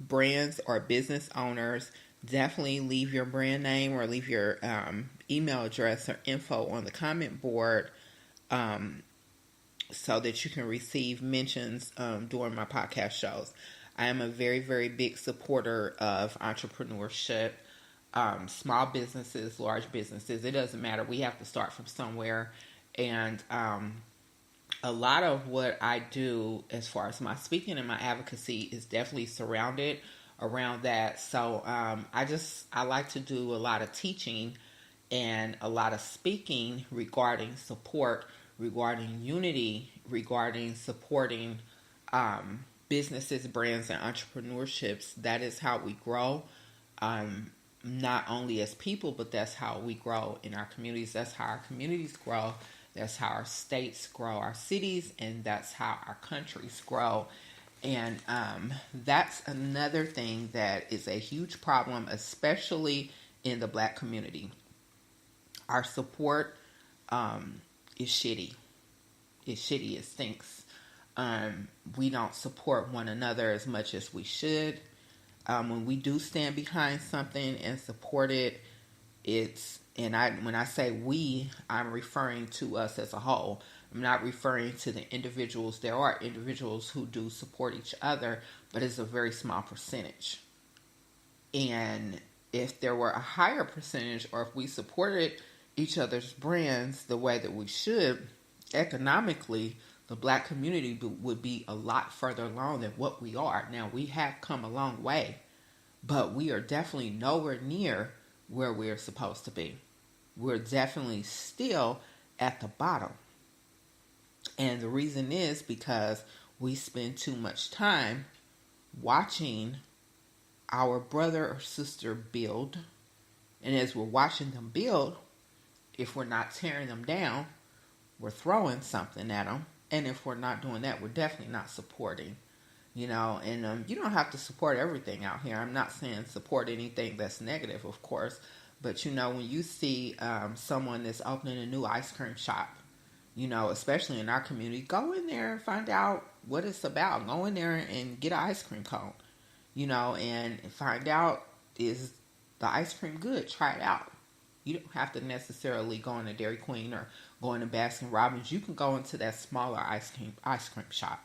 brands or business owners, definitely leave your brand name or leave your email address or info on the comment board, so that you can receive mentions during my podcast shows. I am a very, very big supporter of entrepreneurship, small businesses, large businesses. It doesn't matter. We have to start from somewhere. And a lot of what I do as far as my speaking and my advocacy is definitely surrounded around that. So I like to do a lot of teaching and a lot of speaking regarding support, regarding unity, regarding supporting businesses, brands, and entrepreneurships. That is how we grow. Not only as people, but that's how we grow in our communities. That's how our communities grow. That's how our states grow, our cities, and that's how our countries grow. And that's another thing that is a huge problem, especially in the Black community. Our support is shitty. It's shitty. It stinks. We don't support one another as much as we should. When we do stand behind something and support it, when I say we, I'm referring to us as a whole. I'm not referring to the individuals. There are individuals who do support each other, but it's a very small percentage. And if there were a higher percentage, or if we supported each other's brands the way that we should, economically, the Black community would be a lot further along than what we are. Now, we have come a long way, but we are definitely nowhere near where we're supposed to be. We're definitely still at the bottom. And the reason is because we spend too much time watching our brother or sister build. And as we're watching them build, if we're not tearing them down, we're throwing something at them. And if we're not doing that, we're definitely not supporting. And you don't have to support everything out here. I'm not saying support anything that's negative, of course. But, when you see someone that's opening a new ice cream shop, especially in our community, go in there and find out what it's about. Go in there and get an ice cream cone, and find out, is the ice cream good? Try it out. You don't have to necessarily go into Dairy Queen or go into Baskin Robbins. You can go into that smaller ice cream shop.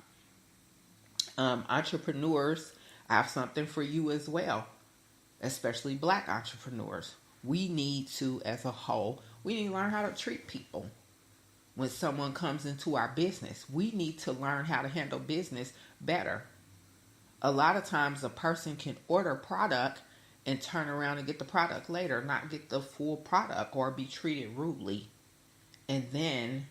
Entrepreneurs, I have something for you as well, especially Black entrepreneurs. We need to, as a whole, we need to learn how to treat people. When someone comes into our business, we need to learn how to handle business better. A lot of times a person can order product and turn around and get the product later, not get the full product, or be treated rudely. And then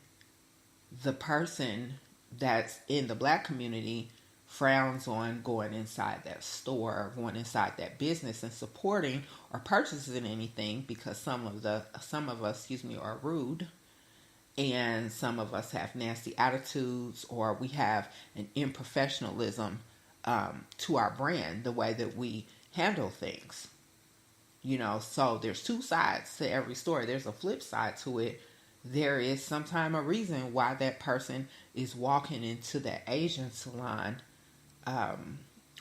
the person that's in the Black community frowns on going inside that store or going inside that business and supporting or purchasing anything, because some of us are rude, and some of us have nasty attitudes, or we have an improfessionalism to our brand, the way that we handle things. So there's two sides to every story. There's a flip side to it. There is sometimes a reason why that person is walking into that Asian salon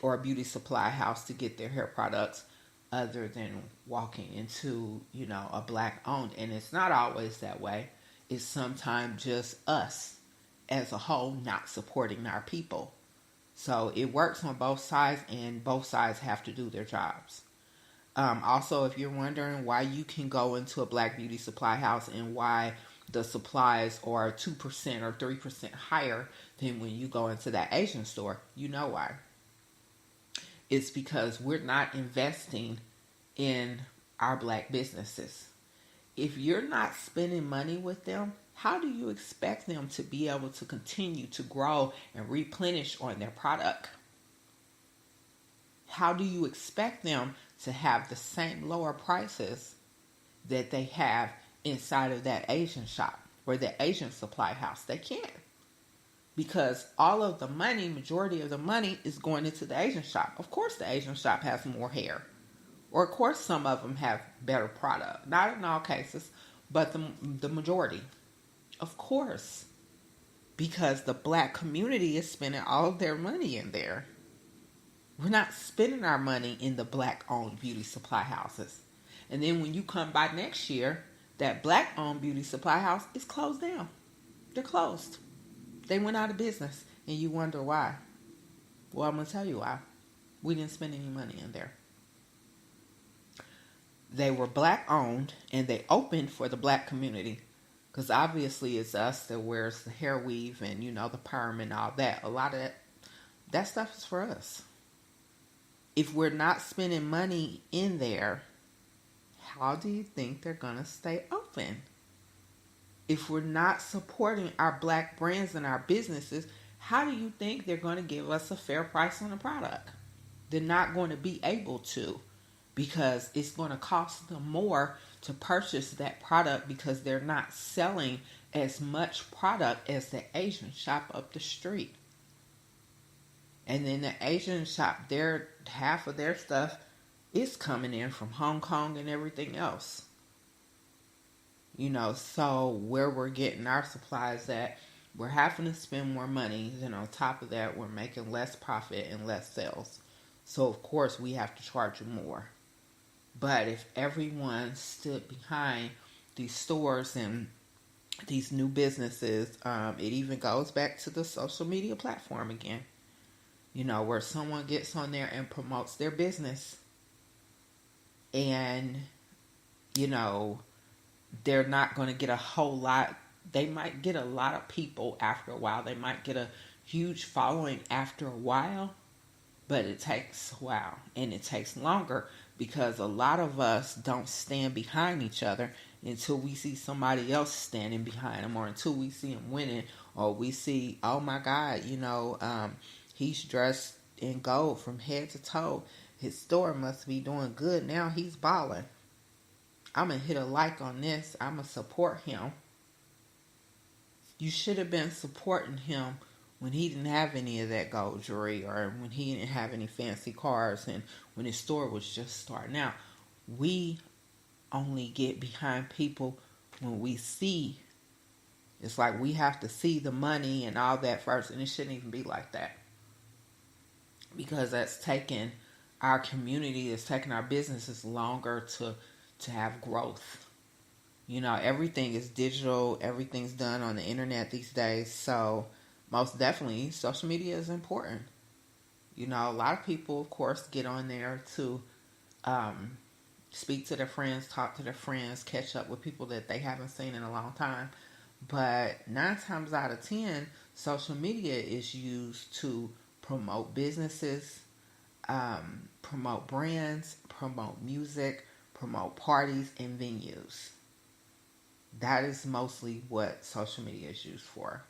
or a beauty supply house to get their hair products, other than walking into, a Black owned. And it's not always that way. It's sometimes just us as a whole not supporting our people. So it works on both sides, and both sides have to do their jobs. Also, if you're wondering why you can go into a Black beauty supply house and why the supplies are 2% or 3% higher than when you go into that Asian store, you know why. It's because we're not investing in our Black businesses. If you're not spending money with them, how do you expect them to be able to continue to grow and replenish on their product? How do you expect them to have the same lower prices that they have inside of that Asian shop or the Asian supply house? They can't. Because all of the money, majority of the money, is going into the Asian shop. Of course the Asian shop has more hair. Or of course some of them have better product. Not in all cases, but the majority. Of course. Because the Black community is spending all of their money in there. We're not spending our money in the black-owned beauty supply houses. And then when you come by next year, that black-owned beauty supply house is closed down. They're closed. They went out of business. And you wonder why. Well, I'm going to tell you why. We didn't spend any money in there. They were black-owned, and they opened for the black community. Because obviously it's us that wears the hair weave and, the perm and all that. A lot of that stuff is for us. If we're not spending money in there, how do you think they're going to stay open? If we're not supporting our black brands and our businesses, how do you think they're going to give us a fair price on the product? They're not going to be able to, because it's going to cost them more to purchase that product, because they're not selling as much product as the Asian shop up the street. And then the Asian shop, half of their stuff is coming in from Hong Kong and everything else. So where we're getting our supplies at, we're having to spend more money. Then on top of that, we're making less profit and less sales. So of course we have to charge you more. But if everyone stood behind these stores and these new businesses, it even goes back to the social media platform again. Where someone gets on there and promotes their business. And, they're not going to get a whole lot. They might get a lot of people after a while. They might get a huge following after a while. But it takes a while. And it takes longer, because a lot of us don't stand behind each other until we see somebody else standing behind them, or until we see them winning, or we see, oh my God, he's dressed in gold from head to toe. His store must be doing good. Now he's balling. I'm going to hit a like on this. I'm going to support him. You should have been supporting him when he didn't have any of that gold jewelry, or when he didn't have any fancy cars, and when his store was just starting out. We only get behind people when we see. It's like we have to see the money and all that first, and it shouldn't even be like that. Because that's taking our community, it's taking our businesses longer to have growth. Everything is digital. Everything's done on the internet these days. So most definitely, social media is important. A lot of people, of course, get on there to speak to their friends, talk to their friends, catch up with people that they haven't seen in a long time. But 9 times out of 10, social media is used to promote businesses, promote brands, promote music, promote parties and venues. That is mostly what social media is used for.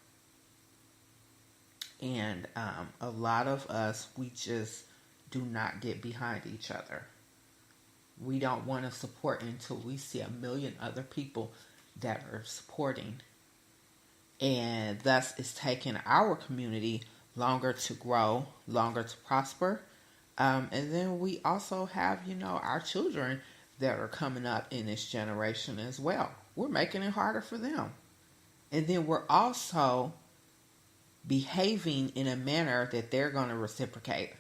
And a lot of us, we just do not get behind each other. We don't want to support until we see a million other people that are supporting. And thus it's taking our community longer to grow, longer to prosper. And then we also have, our children that are coming up in this generation as well. We're making it harder for them. And then we're also behaving in a manner that they're going to reciprocate.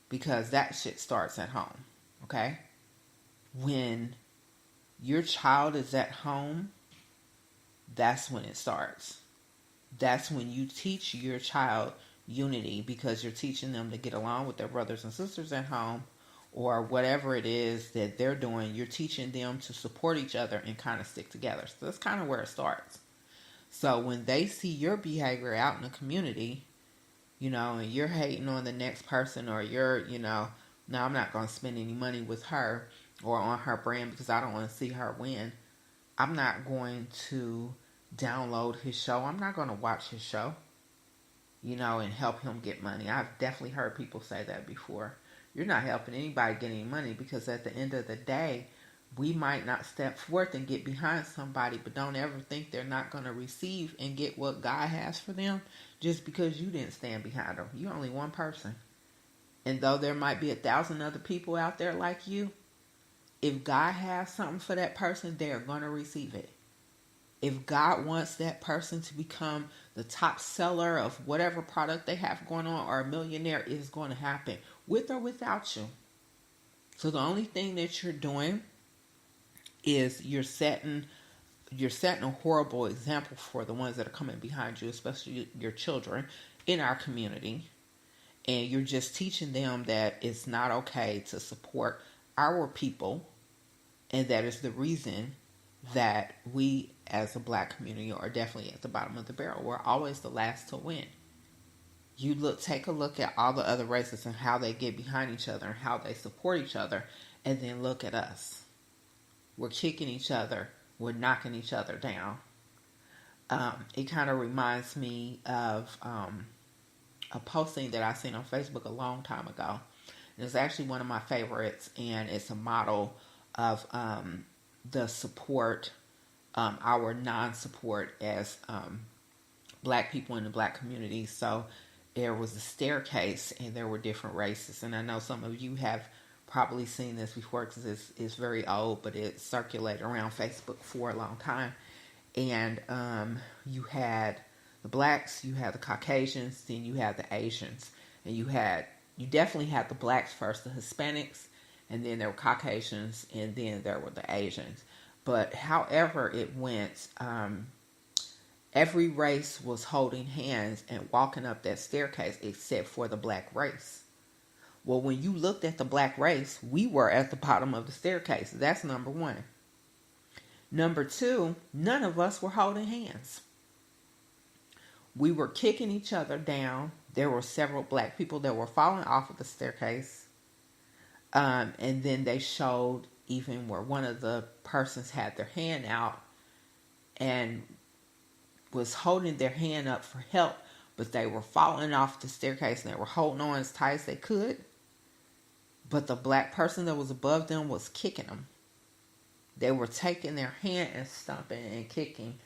Because that shit starts at home. Okay? When your child is at home, that's when it starts. That's when you teach your child unity, because you're teaching them to get along with their brothers and sisters at home, or whatever it is that they're doing. You're teaching them to support each other and kind of stick together. So that's kind of where it starts. So when they see your behavior out in the community, and you're hating on the next person, or you're, no, I'm not going to spend any money with her or on her brand because I don't want to see her win. I'm not going to download his show. I'm not going to watch his show, and help him get money. I've definitely heard people say that before. You're not helping anybody get any money, because at the end of the day, we might not step forth and get behind somebody, but don't ever think they're not going to receive and get what God has for them just because you didn't stand behind them. You're only one person. And though there might be 1,000 other people out there like you, if God has something for that person, they're going to receive it. If God wants that person to become the top seller of whatever product they have going on, or a millionaire, is going to happen with or without you. So the only thing that you're doing is you're setting a horrible example for the ones that are coming behind you, especially your children in our community. And you're just teaching them that it's not okay to support our people, and that is the reason that we as a black community are definitely at the bottom of the barrel. We're always the last to win. Take a look at all the other races and how they get behind each other and how they support each other, and then look at us. We're kicking each other. We're knocking each other down. It kind of reminds me of a posting that I seen on Facebook a long time ago. It's actually one of my favorites, and it's a model of the support, our non-support as black people in the black community. So there was a staircase, and there were different races. And I know some of you have probably seen this before because it's very old, but it circulated around Facebook for a long time. And you had the blacks, you had the Caucasians, then you had the Asians. And you definitely had the blacks first, the Hispanics, and then there were Caucasians, and then there were the Asians. But however it went, every race was holding hands and walking up that staircase except for the black race. Well, when you looked at the black race, we were at the bottom of the staircase. That's number one. Number two, none of us were holding hands. We were kicking each other down. There were several black people that were falling off of the staircase. And then they showed even where one of the persons had their hand out and was holding their hand up for help, but they were falling off the staircase and they were holding on as tight as they could. But the black person that was above them was kicking them. They were taking their hand and stomping and kicking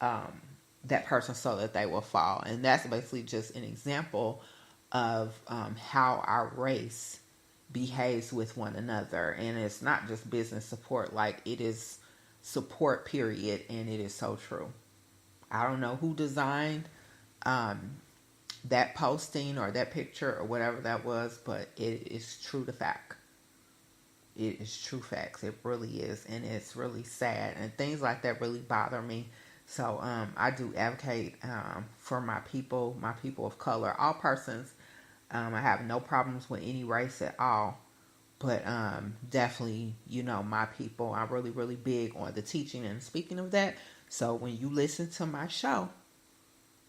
that person so that they will fall. And that's basically just an example of how our race behaves with one another. And it's not just business support, like it is support, period. And it is so true. I don't know who designed that posting or that picture or whatever that was, but it is true to fact. It is true facts. It really is. And it's really sad. And things like that really bother me. So I do advocate for my people of color, all persons. I have no problems with any race at all. But definitely, my people, I'm really, really big on the teaching and speaking of that. So when you listen to my show,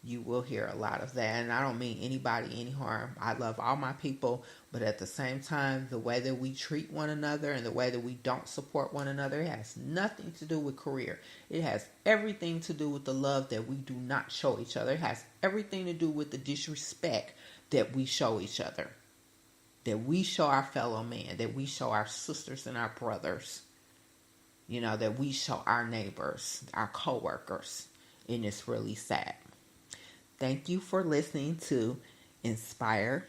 you will hear a lot of that. And I don't mean anybody any harm. I love all my people. But at the same time, the way that we treat one another and the way that we don't support one another, it has nothing to do with career. It has everything to do with the love that we do not show each other. It has everything to do with the disrespect that we show each other. That we show our fellow man. That we show our sisters and our brothers. That we show our neighbors, our co-workers. And it's really sad. Thank you for listening to Inspire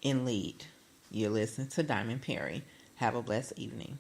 and Lead. You're listening to Diamond Perry. Have a blessed evening.